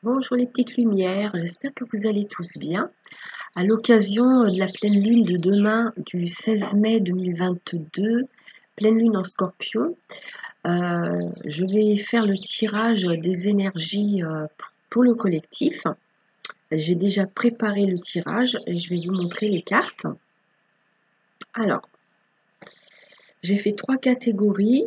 Bonjour les petites lumières, j'espère que vous allez tous bien. À l'occasion de la pleine lune de demain du 16 mai 2022, pleine lune en Scorpion, je vais faire le tirage des énergies pour le collectif. J'ai déjà préparé le tirage et je vais vous montrer les cartes. Alors, j'ai fait 3 catégories.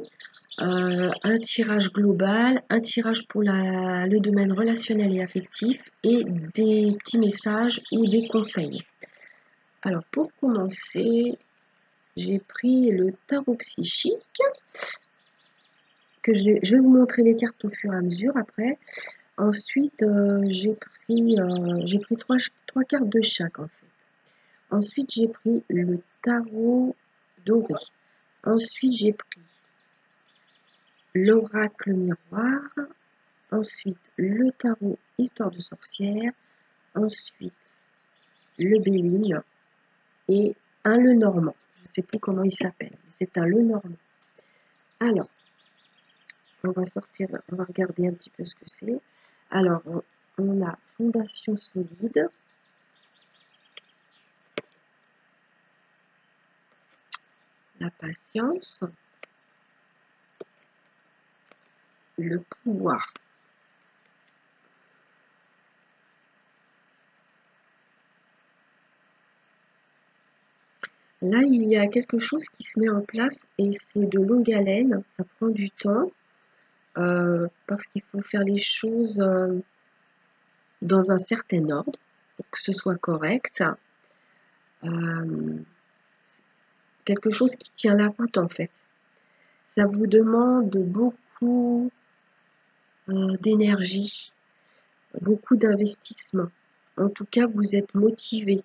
Un tirage global, un tirage pour le domaine relationnel et affectif et des petits messages ou des conseils. Alors pour commencer, j'ai pris le tarot psychique, que je vais vous montrer les cartes au fur et à mesure après. Ensuite, j'ai pris trois cartes de chaque en fait. Ensuite, j'ai pris le tarot doré. Ensuite, j'ai pris l'oracle miroir. Ensuite, le tarot histoire de sorcière. Ensuite, le Béline et un le normand. Je ne sais plus comment il s'appelle, mais c'est un le normand. Alors, on va regarder un petit peu ce que c'est. Alors, on a fondation solide, la patience, le pouvoir. Là, il y a quelque chose qui se met en place et c'est de longue haleine, ça prend du temps parce qu'il faut faire les choses dans un certain ordre pour que ce soit correct. Quelque chose qui tient la route en fait. Ça vous demande beaucoup d'énergie, beaucoup d'investissement. En tout cas, vous êtes motivé.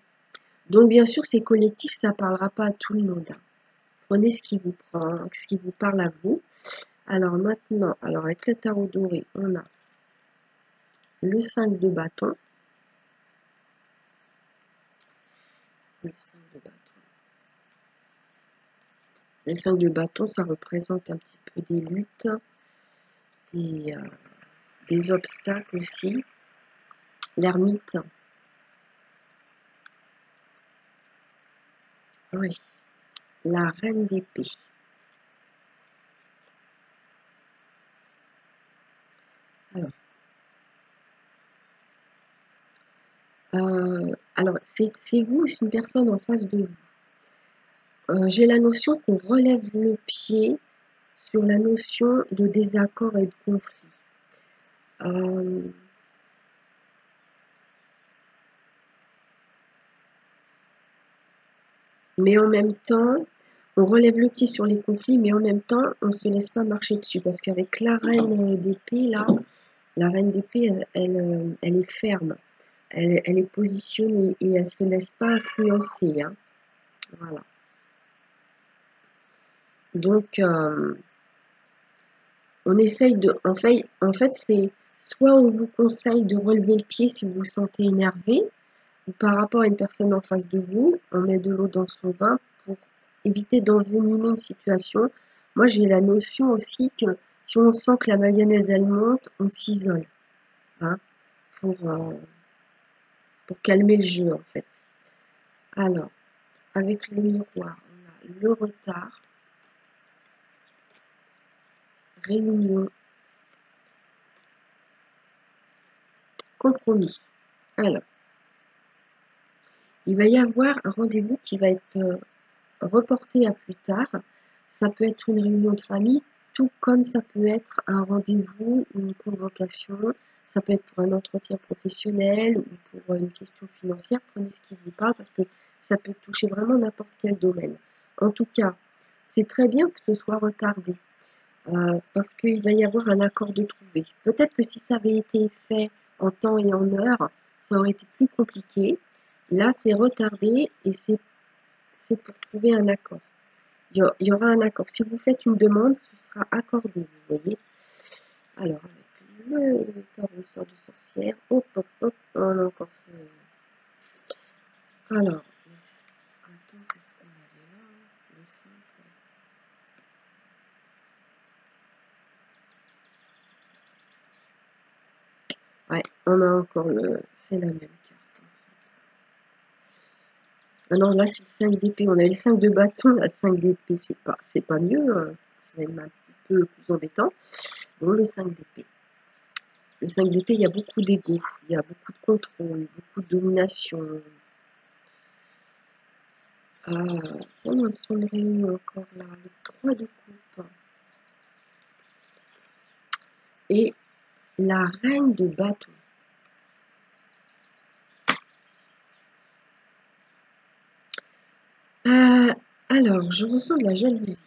Donc bien sûr, c'est collectif, ça ne parlera pas à tout le monde. Prenez ce qui vous prend, ce qui vous parle à vous. Alors maintenant, avec le tarot doré, on a le 5 de bâton. Le 5 de bâton. Le 5 de bâton, ça représente un petit peu des luttes, des obstacles aussi. L'ermite. Oui. La reine d'épée. Alors c'est vous, c'est une personne en face de vous. J'ai la notion qu'on relève le pied sur la notion de désaccord et de conflit. Mais en même temps, on relève le pied sur les conflits, mais en même temps, on ne se laisse pas marcher dessus. Parce qu'avec la reine d'épée, là, la reine d'épée, elle est ferme. Elle est positionnée et elle ne se laisse pas influencer. Hein. Voilà. Donc, on essaye de... En fait c'est soit on vous conseille de relever le pied si vous vous sentez énervé, ou par rapport à une personne en face de vous, on met de l'eau dans son vin pour éviter d'envenimer une situation. Moi, j'ai la notion aussi que si on sent que la mayonnaise, elle monte, on s'isole, hein, pour calmer le jeu, en fait. Alors, avec le miroir, on a le retard, réunion, compromis. Alors, il va y avoir un rendez-vous qui va être reporté à plus tard. Ça peut être une réunion de famille, tout comme ça peut être un rendez-vous, une convocation, ça peut être pour un entretien professionnel ou pour une question financière. Prenez ce qui vous parle parce que ça peut toucher vraiment n'importe quel domaine. En tout cas, c'est très bien que ce soit retardé parce qu'il va y avoir un accord de trouver. Peut-être que si ça avait été fait en temps et en heure, ça aurait été plus compliqué. Là, c'est retardé et c'est pour trouver un accord. Il y aura un accord. Si vous faites une demande, ce sera accordé, vous voyez. Alors, avec le tarot sort de sorcière, hop, hop, hop, on a encore ce... Alors, attends, c'est ce qu'on avait là, le 5. Ouais, on a encore le... C'est la même carte, en fait. Ah non, là, c'est le 5 d'épée. On a le 5 de bâton, là, le 5 d'épée, c'est pas mieux. C'est même un petit peu plus embêtant. Bon, le 5 d'épée. Le 5 d'épée, il y a beaucoup d'ego, il y a beaucoup de contrôle, beaucoup de domination. Ah, tiens, on se réunit encore là, le 3 de coupe. Et la reine de bâton. Alors, je ressens de la jalousie ici.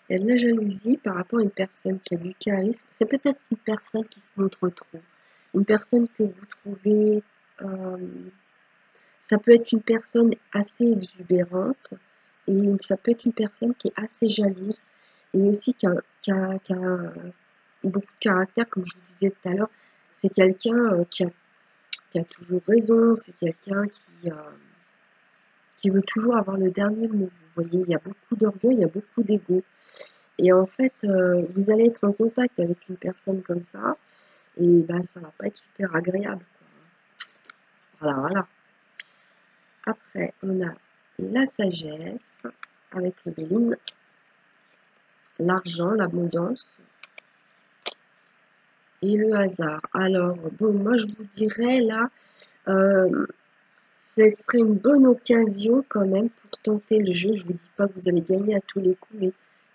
Il y a de la jalousie par rapport à une personne qui a du charisme. C'est peut-être une personne qui se montre trop. Une personne que vous trouvez... ça peut être une personne assez exubérante et ça peut être une personne qui est assez jalouse et aussi qui a beaucoup de caractère, comme je vous disais tout à l'heure. C'est quelqu'un qui a toujours raison, c'est quelqu'un qui veut toujours avoir le dernier mot. Vous voyez, il y a beaucoup d'orgueil, il y a beaucoup d'ego. Et en fait, vous allez être en contact avec une personne comme ça, et bah, ça va pas être super agréable, quoi. Voilà. Après, on a la sagesse avec le Béline, l'argent, l'abondance et le hasard. Alors, bon, moi je vous dirais là, ce serait une bonne occasion quand même pour tenter le jeu. Je ne vous dis pas que vous allez gagner à tous les coups, mais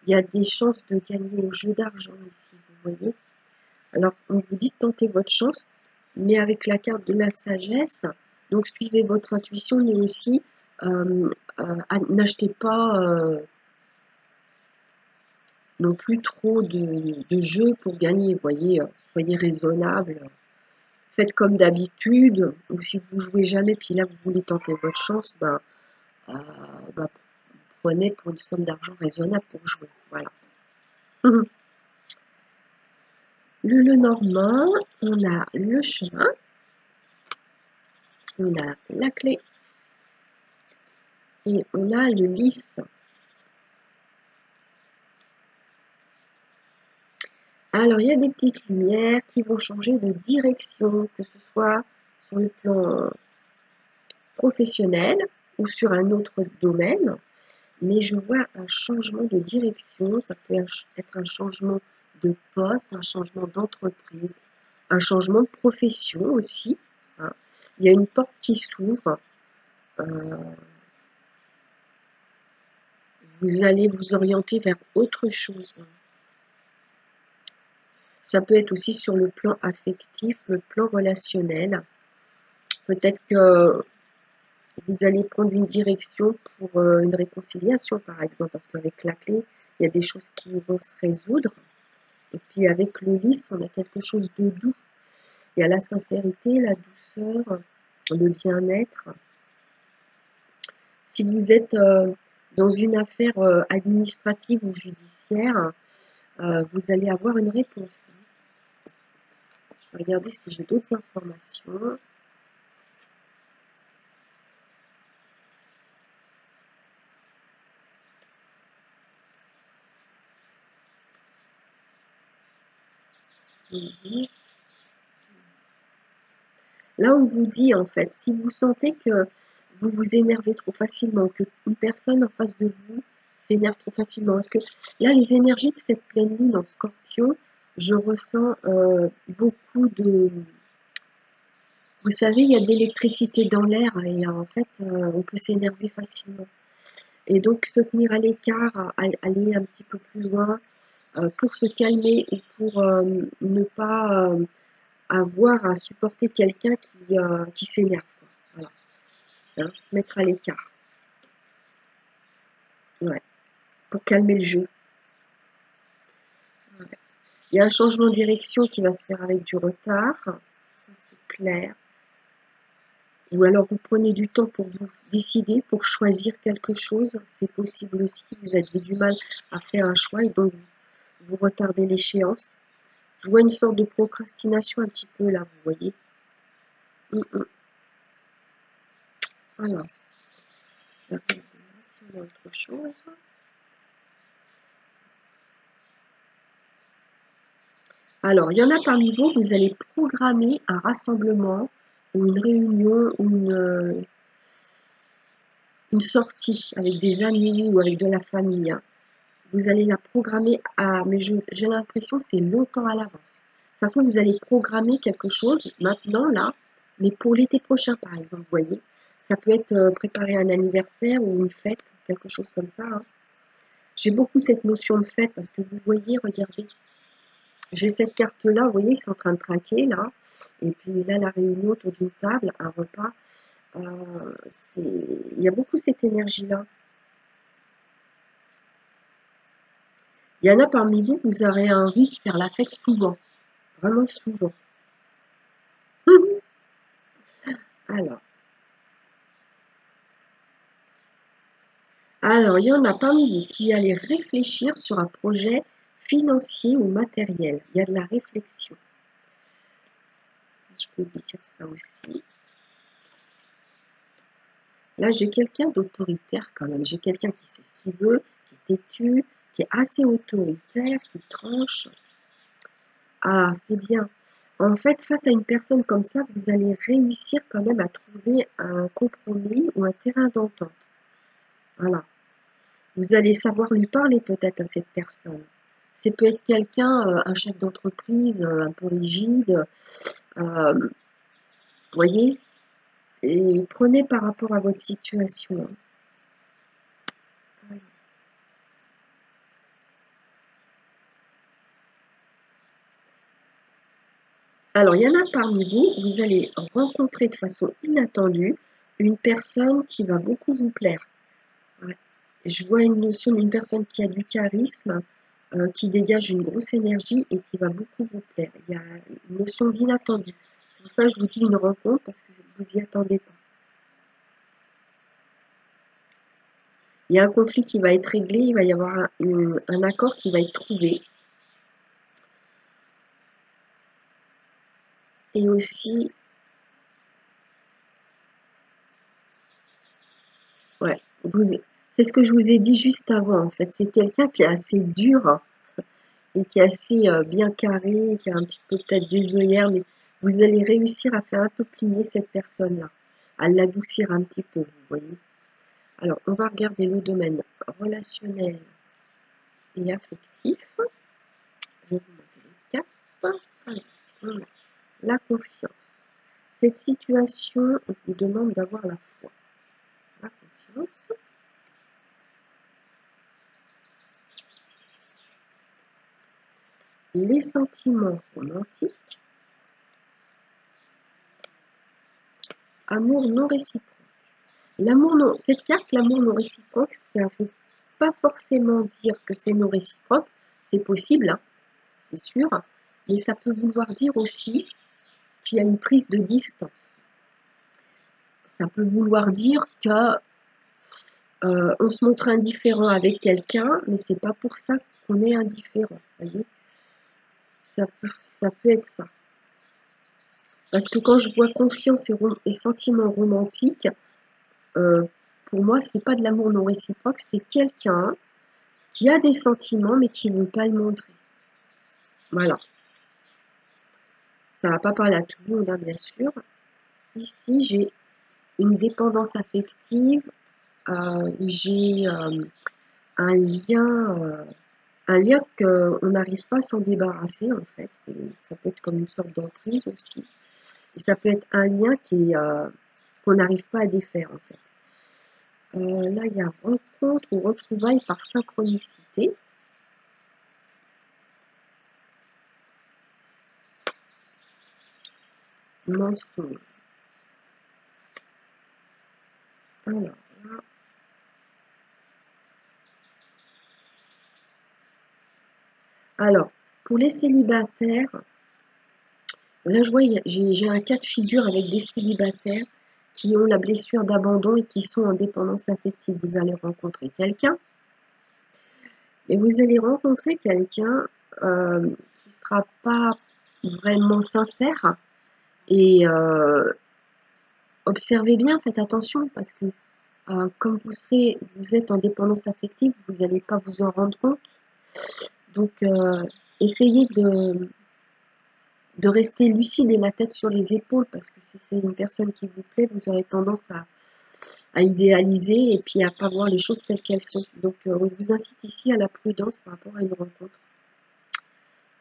il y a des chances de gagner au jeu d'argent ici, vous voyez. Alors, on vous dit de tenter votre chance, mais avec la carte de la sagesse, donc suivez votre intuition, mais aussi n'achetez pas non plus trop de jeux pour gagner, vous voyez, soyez raisonnable, faites comme d'habitude, ou si vous jouez jamais, puis là vous voulez tenter votre chance, euh, ben, prenez pour une somme d'argent raisonnable pour jouer, voilà. Le normand, on a le chemin, on a la clé, et on a le lys. Alors, il y a des petites lumières qui vont changer de direction, que ce soit sur le plan professionnel ou sur un autre domaine, mais je vois un changement de direction, ça peut être un changement de poste, un changement d'entreprise, un changement de profession aussi, hein. Il y a une porte qui s'ouvre, vous allez vous orienter vers autre chose. Ça peut être aussi sur le plan affectif, le plan relationnel. Peut-être que vous allez prendre une direction pour une réconciliation, par exemple, parce qu'avec la clé, il y a des choses qui vont se résoudre. Et puis avec le lys, on a quelque chose de doux. Il y a la sincérité, la douceur, le bien-être. Si vous êtes dans une affaire administrative ou judiciaire, vous allez avoir une réponse. Je vais regarder si j'ai d'autres informations. Là, on vous dit, en fait, si vous sentez que vous vous énervez trop facilement, qu'une personne en face de vous s'énerve trop facilement, parce que là, les énergies de cette pleine lune en Scorpion, je ressens beaucoup de... Vous savez, il y a de l'électricité dans l'air et en fait, on peut s'énerver facilement. Et donc, se tenir à l'écart, aller un petit peu plus loin pour se calmer ou pour ne pas avoir à supporter quelqu'un qui s'énerve. Voilà. Hein, se mettre à l'écart. Ouais. Pour calmer le jeu. Ouais. Il y a un changement de direction qui va se faire avec du retard. Ça, c'est clair. Ou alors vous prenez du temps pour vous décider, pour choisir quelque chose. C'est possible aussi. Vous avez du mal à faire un choix et donc vous retardez l'échéance. Je vois une sorte de procrastination un petit peu là, vous voyez. Alors, je vais regarder si on a autre chose. Alors, il y en a parmi vous, vous allez programmer un rassemblement ou une réunion ou une sortie avec des amis ou avec de la famille, hein. Vous allez la programmer mais j'ai l'impression que c'est longtemps à l'avance. De toute façon, vous allez programmer quelque chose maintenant, là, mais pour l'été prochain, par exemple, vous voyez. Ça peut être préparer un anniversaire ou une fête, quelque chose comme ça, hein. J'ai beaucoup cette notion de fête parce que vous voyez, regardez, j'ai cette carte-là, vous voyez, ils sont en train de traquer, là. Et puis là, la réunion autour d'une table, un repas. Il y a beaucoup cette énergie-là. Il y en a parmi vous, vous aurez envie de faire la fête souvent, vraiment souvent. Alors, il y en a parmi vous qui allez réfléchir sur un projet financier ou matériel. Il y a de la réflexion. Je peux vous dire ça aussi. Là, j'ai quelqu'un d'autoritaire quand même. J'ai quelqu'un qui sait ce qu'il veut, qui est têtu, qui est assez autoritaire, qui tranche. Ah, c'est bien. En fait, face à une personne comme ça, vous allez réussir quand même à trouver un compromis ou un terrain d'entente. Voilà. Vous allez savoir lui parler peut-être à cette personne. C'est peut être quelqu'un, un chef d'entreprise, un peu rigide, vous voyez? Et prenez par rapport à votre situation, hein. Alors, il y en a parmi vous, vous allez rencontrer de façon inattendue une personne qui va beaucoup vous plaire. Ouais. Je vois une notion d'une personne qui a du charisme, qui dégage une grosse énergie et qui va beaucoup vous plaire. Il y a une notion d'inattendu. C'est pour ça que je vous dis une rencontre, parce que vous n'y attendez pas. Il y a un conflit qui va être réglé, il va y avoir un accord qui va être trouvé. Et aussi, ouais, c'est ce que je vous ai dit juste avant, en fait. C'est quelqu'un qui est assez dur et qui est assez bien carré, qui a un petit peu peut-être des œillères, mais vous allez réussir à faire un peu plier cette personne-là, à l'adoucir un petit peu, vous voyez. Alors, on va regarder le domaine relationnel et affectif. Je vais vous montrer les cartes. Alors, on a la confiance. Cette situation vous demande d'avoir la foi. La confiance. Les sentiments romantiques. Amour non réciproque. L'amour non, cette carte, l'amour non réciproque, ça ne veut pas forcément dire que c'est non réciproque. C'est possible, hein, c'est sûr, mais ça peut vouloir dire aussi qu'il y a une prise de distance. Ça peut vouloir dire que on se montre indifférent avec quelqu'un, mais c'est pas pour ça qu'on est indifférent. Voyez, ça peut être ça. Parce que quand je vois confiance et sentiments romantiques, pour moi, c'est pas de l'amour non réciproque, c'est quelqu'un qui a des sentiments, mais qui ne veut pas le montrer. Voilà. Ça ne va pas parler à tout le monde, hein, bien sûr. Ici, j'ai une dépendance affective, j'ai un lien qu'on n'arrive pas à s'en débarrasser, en fait. Ça peut être comme une sorte d'emprise aussi. Et ça peut être un lien qu'on n'arrive pas à défaire, en fait. Là, il y a rencontre ou retrouvailles par synchronicité. Mensonge. Alors, là. Alors, pour les célibataires, là, je vois, j'ai un cas de figure avec des célibataires qui ont la blessure d'abandon et qui sont en dépendance affective. Vous allez rencontrer quelqu'un, et vous allez rencontrer quelqu'un qui ne sera pas vraiment sincère. Et observez bien, faites attention, parce que comme vous êtes en dépendance affective, vous n'allez pas vous en rendre compte. Donc, essayez de rester lucide et la tête sur les épaules, parce que si c'est une personne qui vous plaît, vous aurez tendance à idéaliser et puis à pas voir les choses telles qu'elles sont. Donc on vous incite ici à la prudence par rapport à une rencontre.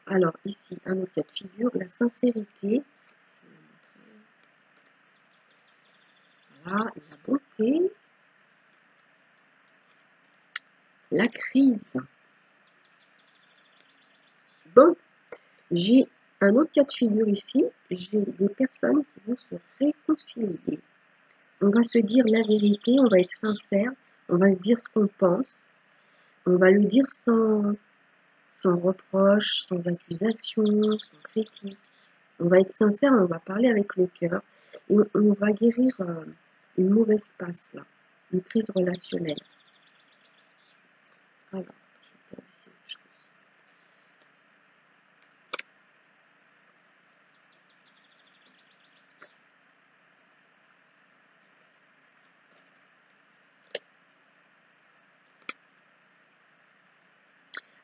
Alors ici, un autre cas de figure, la sincérité, voilà, la beauté, la crise. Bon, j'ai un autre cas de figure ici, j'ai des personnes qui vont se réconcilier. On va se dire la vérité, on va être sincère, on va se dire ce qu'on pense, on va le dire sans reproche, sans accusation, sans critique. On va être sincère, on va parler avec le cœur et on va guérir une mauvaise passe là, une crise relationnelle. Alors, je vais regarder ici autre chose.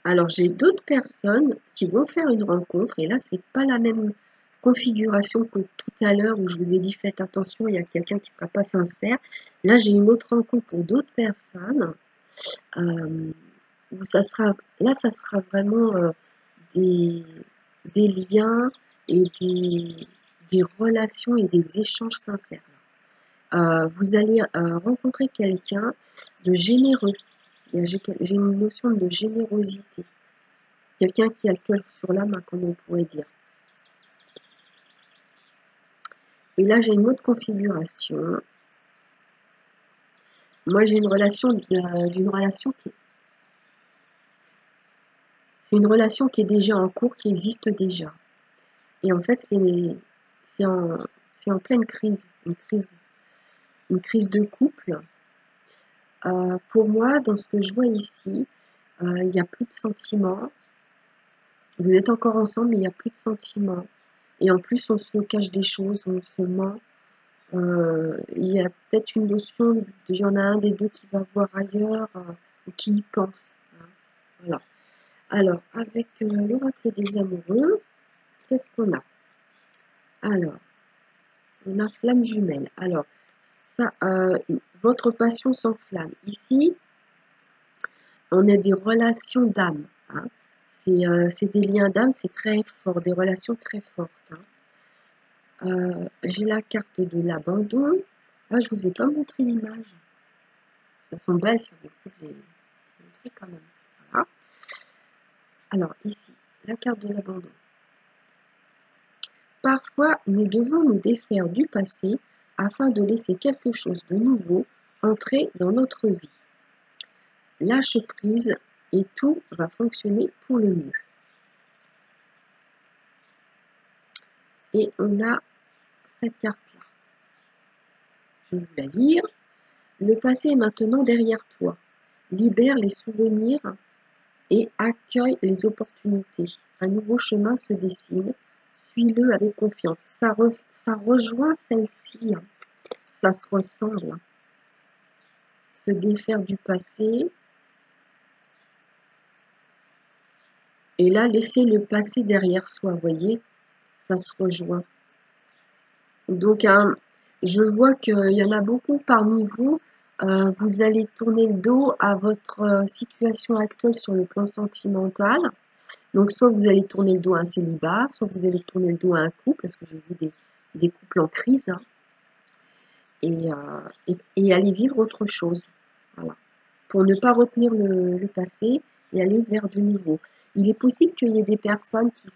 Alors, j'ai d'autres personnes qui vont faire une rencontre et là, c'est pas la même configuration que tout à l'heure où je vous ai dit faites attention, il y a quelqu'un qui ne sera pas sincère. Là, j'ai une autre rencontre pour d'autres personnes où ça sera vraiment des liens et des relations et des échanges sincères. Vous allez rencontrer quelqu'un de généreux. J'ai une notion de générosité. Quelqu'un qui a le cœur sur la main, comme on pourrait dire. Et là, j'ai une autre configuration. Moi, j'ai une relation d'une relation qui... C'est une relation qui est déjà en cours, qui existe déjà. Et en fait, c'est en pleine crise, une crise de couple. Pour moi, dans ce que je vois ici, il n'y a plus de sentiments. Vous êtes encore ensemble, mais il n'y a plus de sentiments. Et en plus, on se cache des choses, on se ment. Il y a peut-être une notion, il y en a un des deux qui va voir ailleurs ou qui y pense. Hein. Voilà. Alors, avec l'oracle des amoureux, qu'est-ce qu'on a? Alors, on a flamme jumelle. Alors, ça, votre passion s'enflamme. Ici, on a des relations d'âme. Hein. C'est des liens d'âme, c'est très fort, des relations très fortes. Hein. J'ai la carte de l'abandon. Ah, je vous ai pas montré l'image. Elles sont belles, ça vaut le coup de les montrer quand même. Voilà. Alors, ici, la carte de l'abandon. Parfois, nous devons nous défaire du passé afin de laisser quelque chose de nouveau entrer dans notre vie. Lâche prise et tout va fonctionner pour le mieux. Et on a cette carte-là. Je vais vous la lire. Le passé est maintenant derrière toi. Libère les souvenirs et accueille les opportunités. Un nouveau chemin se dessine. Suis-le avec confiance. Ça rejoint celle-ci. Hein. Ça se ressemble. Hein. Se défaire du passé. Et là, laisser le passé derrière soi, vous voyez, ça se rejoint. Donc, hein, je vois qu'il y en a beaucoup parmi vous, vous allez tourner le dos à votre situation actuelle sur le plan sentimental. Donc, soit vous allez tourner le dos à un célibat, soit vous allez tourner le dos à un couple, parce que j'ai vu des couples en crise, hein, et aller vivre autre chose. Voilà. Pour ne pas retenir le passé et aller vers du nouveau. Il est possible qu'il y ait des personnes qui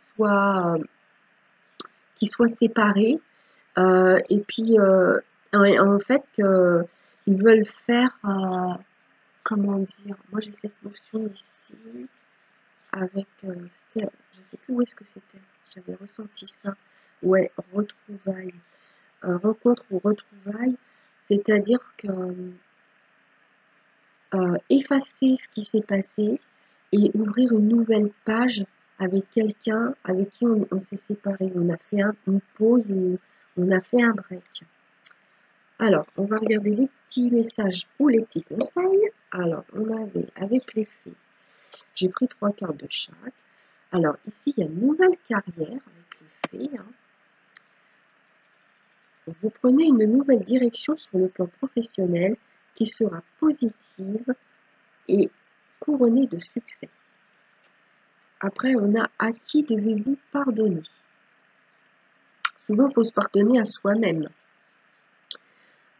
soient séparées et puis en fait qu'ils veulent faire, comment dire, moi j'ai cette notion ici avec, je sais plus où est-ce que c'était, j'avais ressenti ça, ouais, retrouvailles, rencontre ou retrouvailles, c'est-à-dire que effacer ce qui s'est passé et ouvrir une nouvelle page avec quelqu'un avec qui on s'est séparé. On a fait une pause ou on a fait un break. Alors, on va regarder les petits messages ou les petits conseils. Alors, on avait avec les fées, j'ai pris 3 cartes de chaque. Alors, ici, il y a une nouvelle carrière avec les fait. Hein. Vous prenez une nouvelle direction sur le plan professionnel qui sera positive et couronnée de succès. Après, on a à qui devez-vous pardonner? Souvent, il faut se pardonner à soi-même.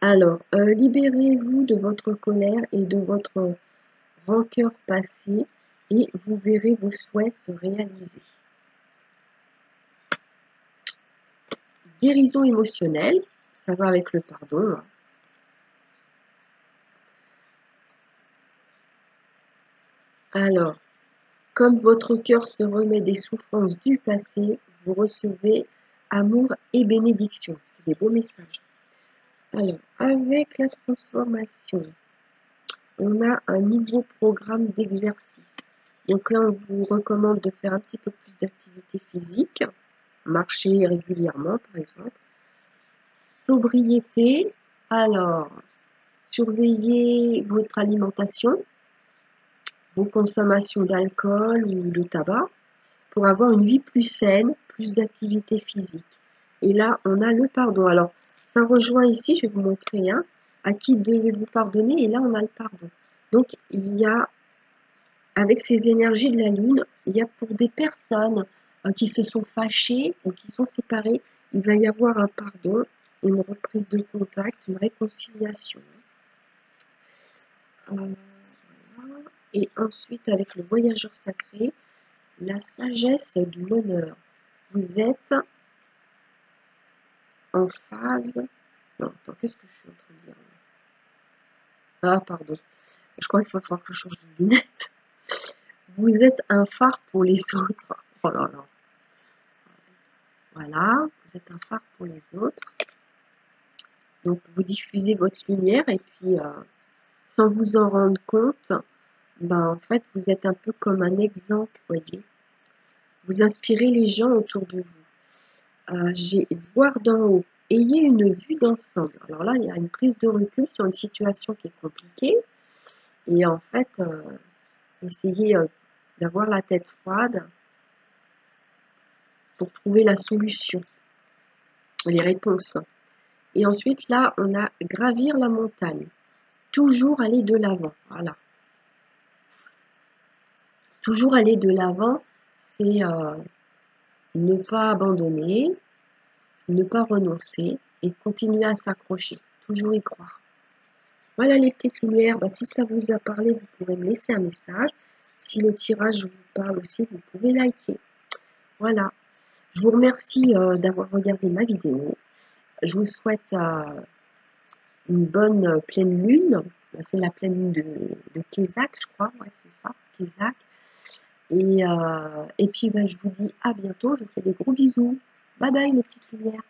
Alors, libérez-vous de votre colère et de votre rancœur passée et vous verrez vos souhaits se réaliser. Guérison émotionnelle, ça va avec le pardon. Hein. Alors, comme votre cœur se remet des souffrances du passé, vous recevez amour et bénédiction. C'est des beaux messages. Alors, avec la transformation, on a un nouveau programme d'exercice. Donc là, on vous recommande de faire un petit peu plus d'activité physique, marcher régulièrement par exemple. Sobriété, alors, surveillez votre alimentation, vos consommations d'alcool ou de tabac, pour avoir une vie plus saine, plus d'activité physique. Et là, on a le pardon. Alors, ça rejoint ici, je vais vous montrer un, à qui devez-vous pardonner, et là, on a le pardon. Donc, il y a, avec ces énergies de la Lune, il y a pour des personnes qui se sont fâchées ou qui sont séparées, il va y avoir un pardon, une reprise de contact, une réconciliation. Et ensuite, avec le voyageur sacré, la sagesse du bonheur. Vous êtes en phase. Non, attends, qu'est-ce que je suis en train de dire? Ah, pardon. Je crois qu'il va falloir que je change de lunettes. Vous êtes un phare pour les autres. Oh là là. Voilà, vous êtes un phare pour les autres. Donc, vous diffusez votre lumière et puis, sans vous en rendre compte, ben, en fait, vous êtes un peu comme un exemple, voyez. Vous inspirez les gens autour de vous. J'ai voir d'en haut. Ayez une vue d'ensemble. Alors là, il y a une prise de recul sur une situation qui est compliquée. Et en fait, essayez d'avoir la tête froide pour trouver la solution, les réponses. Et ensuite, là, on a gravir la montagne. Toujours aller de l'avant. Voilà. Toujours aller de l'avant, c'est ne pas abandonner, ne pas renoncer et continuer à s'accrocher. Toujours y croire. Voilà les petites lumières. Bah, si ça vous a parlé, vous pouvez me laisser un message. Si le tirage vous parle aussi, vous pouvez liker. Voilà. Je vous remercie d'avoir regardé ma vidéo. Je vous souhaite une bonne pleine lune. C'est la pleine lune de Kézak, je crois. Ouais, c'est ça, Kézak. Et puis, je vous dis à bientôt. Je vous fais des gros bisous. Bye bye les petites lumières.